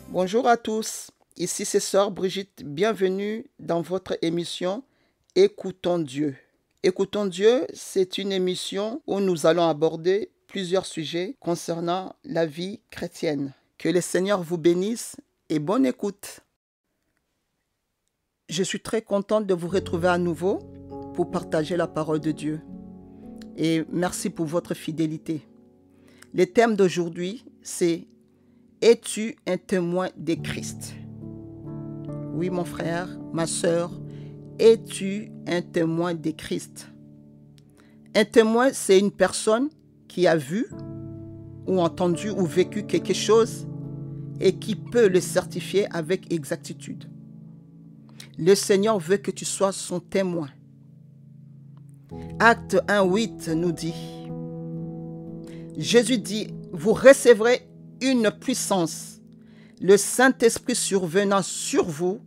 Bonjour à tous, ici c'est Sœur Brigitte, bienvenue dans votre émission Écoutons Dieu. Écoutons Dieu, c'est une émission où nous allons aborder plusieurs sujets concernant la vie chrétienne. Que le Seigneur vous bénisse et bonne écoute. Je suis très contente de vous retrouver à nouveau pour partager la parole de Dieu. Et merci pour votre fidélité. Le thème d'aujourd'hui, c'est « Es-tu un témoin de Christ ?» Oui, mon frère, ma sœur, es-tu un témoin de Christ? Un témoin, c'est une personne qui a vu ou entendu ou vécu quelque chose et qui peut le certifier avec exactitude. Le Seigneur veut que tu sois son témoin. Acte 1:8 nous dit, Jésus dit, vous recevrez une puissance, le Saint-Esprit survenant sur vous,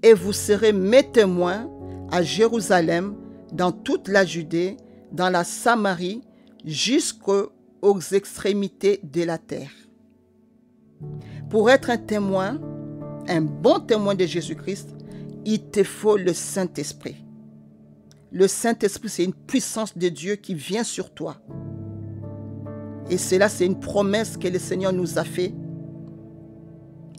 et vous serez mes témoins à Jérusalem, dans toute la Judée, dans la Samarie, jusqu'aux extrémités de la terre. Pour être un témoin, un bon témoin de Jésus-Christ, il te faut le Saint-Esprit. Le Saint-Esprit, c'est une puissance de Dieu qui vient sur toi. Et cela, c'est une promesse que le Seigneur nous a faite.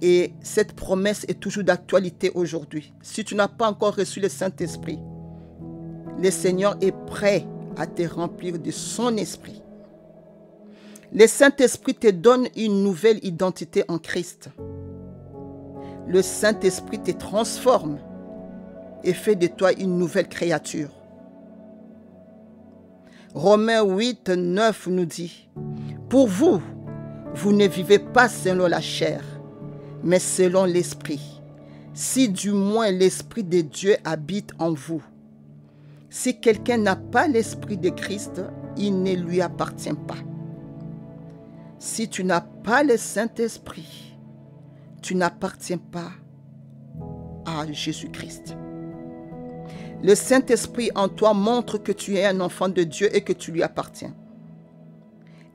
Et cette promesse est toujours d'actualité aujourd'hui. Si tu n'as pas encore reçu le Saint-Esprit, le Seigneur est prêt à te remplir de son esprit. Le Saint-Esprit te donne une nouvelle identité en Christ. Le Saint-Esprit te transforme et fait de toi une nouvelle créature. Romains 8:9 nous dit, « Pour vous, vous ne vivez pas selon la chair, mais selon l'Esprit, si du moins l'Esprit de Dieu habite en vous. Si quelqu'un n'a pas l'Esprit de Christ, il ne lui appartient pas. » Si tu n'as pas le Saint-Esprit, tu n'appartiens pas à Jésus-Christ. Le Saint-Esprit en toi montre que tu es un enfant de Dieu et que tu lui appartiens.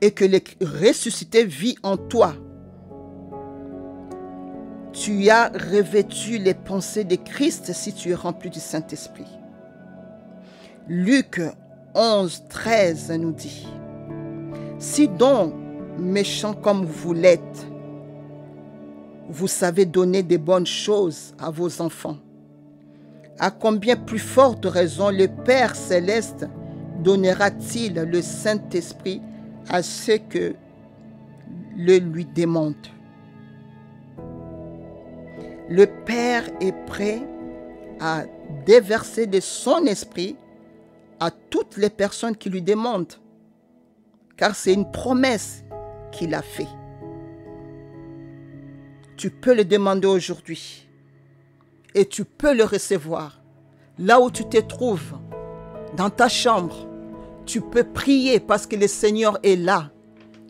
Et que le ressuscité vit en toi. Tu as revêtu les pensées de Christ si tu es rempli du Saint-Esprit. Luc 11:13 nous dit, « Si donc, méchants comme vous l'êtes, vous savez donner de bonnes choses à vos enfants, à combien plus forte raison le Père Céleste donnera-t-il le Saint-Esprit à ceux que le lui demandent. » Le Père est prêt à déverser de son esprit à toutes les personnes qui lui demandent, car c'est une promesse qu'il a faite. Tu peux le demander aujourd'hui et tu peux le recevoir. Là où tu te trouves, dans ta chambre, tu peux prier parce que le Seigneur est là.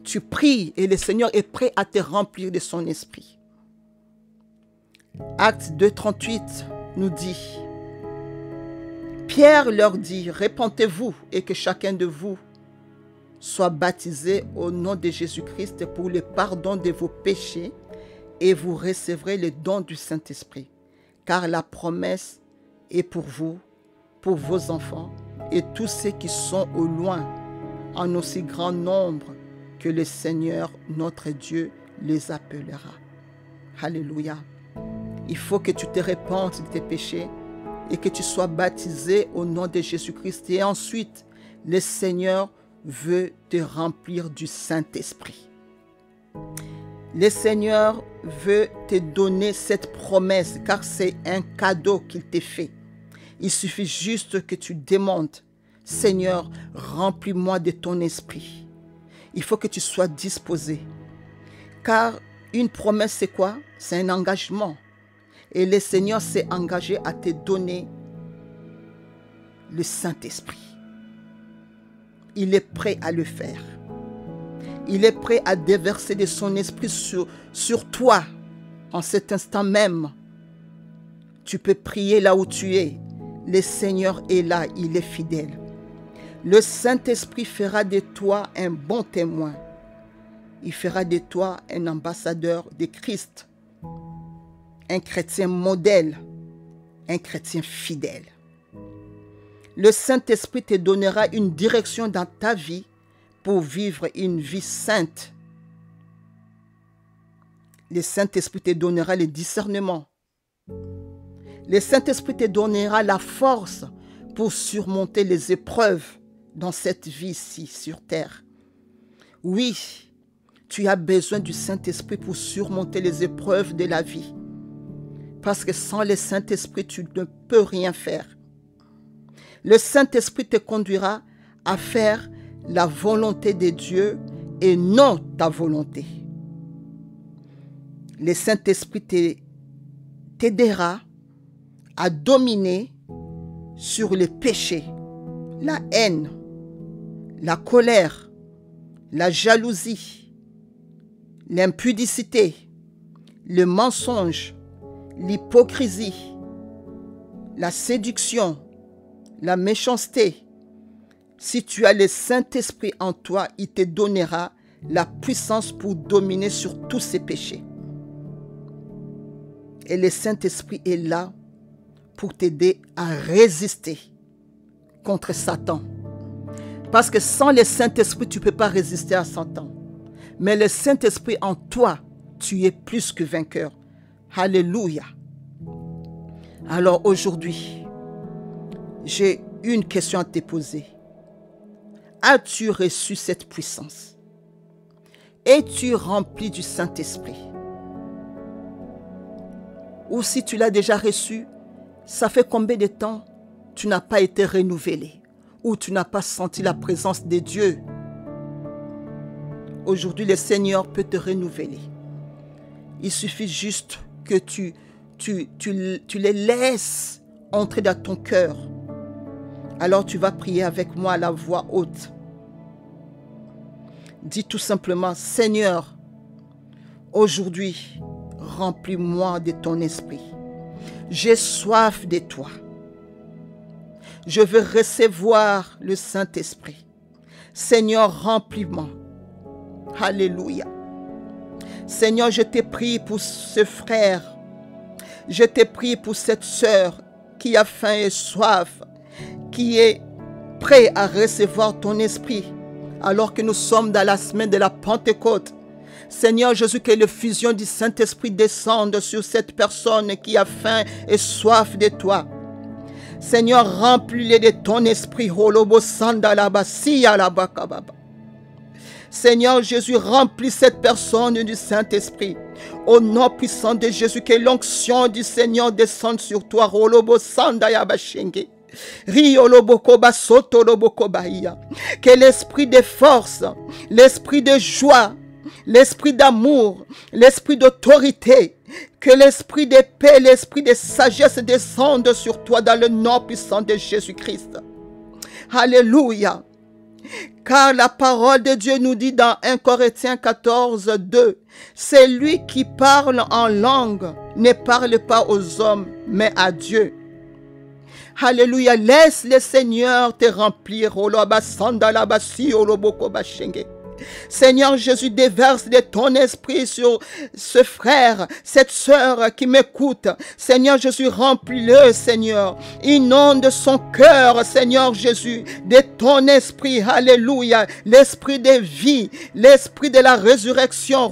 Tu pries et le Seigneur est prêt à te remplir de son esprit. Acte 2:38 nous dit, Pierre leur dit, « Repentez-vous et que chacun de vous soit baptisé au nom de Jésus-Christ pour le pardon de vos péchés et vous recevrez le don du Saint-Esprit. Car la promesse est pour vous, pour vos enfants et tous ceux qui sont au loin, en aussi grand nombre que le Seigneur, notre Dieu, les appellera. » Alléluia. Il faut que tu te répandes de tes péchés et que tu sois baptisé au nom de Jésus-Christ. Et ensuite, le Seigneur veut te remplir du Saint-Esprit. Le Seigneur veut te donner cette promesse car c'est un cadeau qu'il t'a fait. Il suffit juste que tu demandes, « Seigneur, remplis-moi de ton esprit. » Il faut que tu sois disposé. Car une promesse, c'est quoi? C'est un engagement. Et le Seigneur s'est engagé à te donner le Saint-Esprit. Il est prêt à le faire. Il est prêt à déverser de son esprit sur toi. En cet instant même, tu peux prier là où tu es Le Seigneur est là, il est fidèle. Le Saint-Esprit fera de toi un bon témoin. Il fera de toi un ambassadeur de Christ, un chrétien modèle, un chrétien fidèle. Le Saint-Esprit te donnera une direction dans ta vie pour vivre une vie sainte. Le Saint-Esprit te donnera le discernement. Le Saint-Esprit te donnera la force pour surmonter les épreuves dans cette vie-ci sur terre. Oui, tu as besoin du Saint-Esprit pour surmonter les épreuves de la vie. Parce que sans le Saint-Esprit, tu ne peux rien faire. Le Saint-Esprit te conduira à faire la volonté de Dieu et non ta volonté. Le Saint-Esprit t'aidera à dominer sur les péchés, la haine, la colère, la jalousie, l'impudicité, le mensonge, l'hypocrisie, la séduction, la méchanceté. Si tu as le Saint-Esprit en toi, il te donnera la puissance pour dominer sur tous ces péchés. Et le Saint-Esprit est là pour t'aider à résister contre Satan. Parce que sans le Saint-Esprit, tu ne peux pas résister à Satan. Mais le Saint-Esprit en toi, tu es plus que vainqueur. Alléluia. Alors aujourd'hui, j'ai une question à te poser. As-tu reçu cette puissance? Es-tu rempli du Saint-Esprit? Ou si tu l'as déjà reçu, ça fait combien de temps tu n'as pas été renouvelé ou tu n'as pas senti la présence de Dieu? Aujourd'hui, le Seigneur peut te renouveler. Il suffit juste que tu les laisses entrer dans ton cœur. Alors tu vas prier avec moi à la voix haute. Dis tout simplement, Seigneur, aujourd'hui, remplis-moi de ton esprit. J'ai soif de toi. Je veux recevoir le Saint-Esprit. Seigneur, remplis-moi. Alléluia. Seigneur, je te prie pour ce frère. Je te prie pour cette sœur qui a faim et soif, qui est prêt à recevoir ton esprit alors que nous sommes dans la semaine de la Pentecôte. Seigneur Jésus, que l'effusion du Saint-Esprit descende sur cette personne qui a faim et soif de toi. Seigneur, remplis-les de ton esprit. Seigneur Jésus, remplis cette personne du Saint-Esprit. Au nom puissant de Jésus, que l'onction du Seigneur descende sur toi. Que l'esprit de force, l'esprit de joie, l'esprit d'amour, l'esprit d'autorité, que l'esprit de paix, l'esprit de sagesse descende sur toi dans le nom puissant de Jésus-Christ. Alléluia. Car la parole de Dieu nous dit dans 1 Corinthiens 14, 2, c'est lui qui parle en langue, ne parle pas aux hommes, mais à Dieu. Alléluia, laisse le Seigneur te remplir. Seigneur Jésus, déverse de ton esprit sur ce frère, cette sœur qui m'écoute. Seigneur Jésus, remplis-le, Seigneur. Inonde son cœur, Seigneur Jésus, de ton esprit. Alléluia. L'esprit de vie, l'esprit de la résurrection.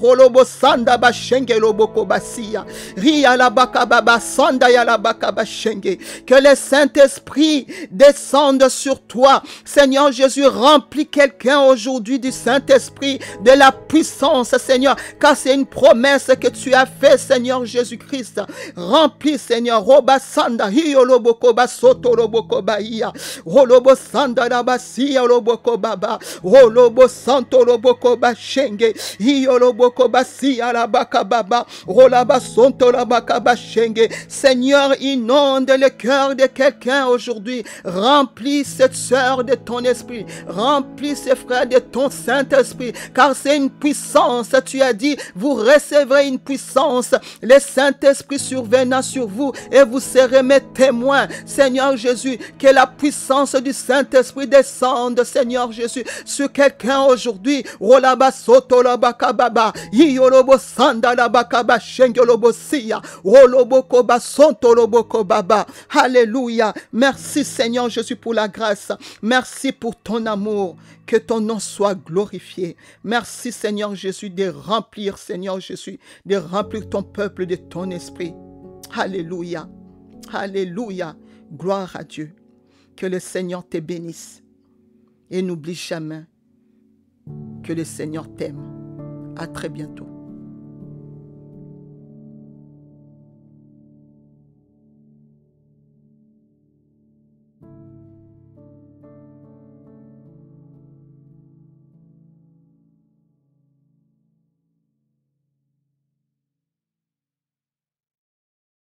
Que le Saint-Esprit descende sur toi. Seigneur Jésus, remplis quelqu'un aujourd'hui du Saint-Esprit, de la puissance, Seigneur, car c'est une promesse que tu as faite, Seigneur Jésus-Christ. Remplis, Seigneur. Robasanda hioloboko basoto roboko baia. Rolobo sanda rabasia roboko baba. Rolobo santo roboko bashenge. Hioloboko basia rabaka baba. Rolaba sonto rabaka bashenge. Seigneur, inonde le cœur de quelqu'un aujourd'hui. Remplis cette sœur de ton esprit. Remplis ces frères de ton Saint-Esprit. Saint-Esprit, car c'est une puissance. Tu as dit, vous recevrez une puissance. Le Saint-Esprit survenant sur vous et vous serez mes témoins. Seigneur Jésus, que la puissance du Saint-Esprit descende, Seigneur Jésus, sur quelqu'un aujourd'hui. Rolaba soto la bakababa, yorobo sanda la bakaba shengolobo siya, rolobo koba sonto lobo kobaba. Alléluia. Merci Seigneur Jésus pour la grâce. Merci pour ton amour. Que ton nom soit glorifié. Merci Seigneur Jésus de remplir, Seigneur Jésus, de remplir ton peuple de ton esprit. Alléluia. Alléluia. Gloire à Dieu. Que le Seigneur te bénisse. Et n'oublie jamais que le Seigneur t'aime. À très bientôt.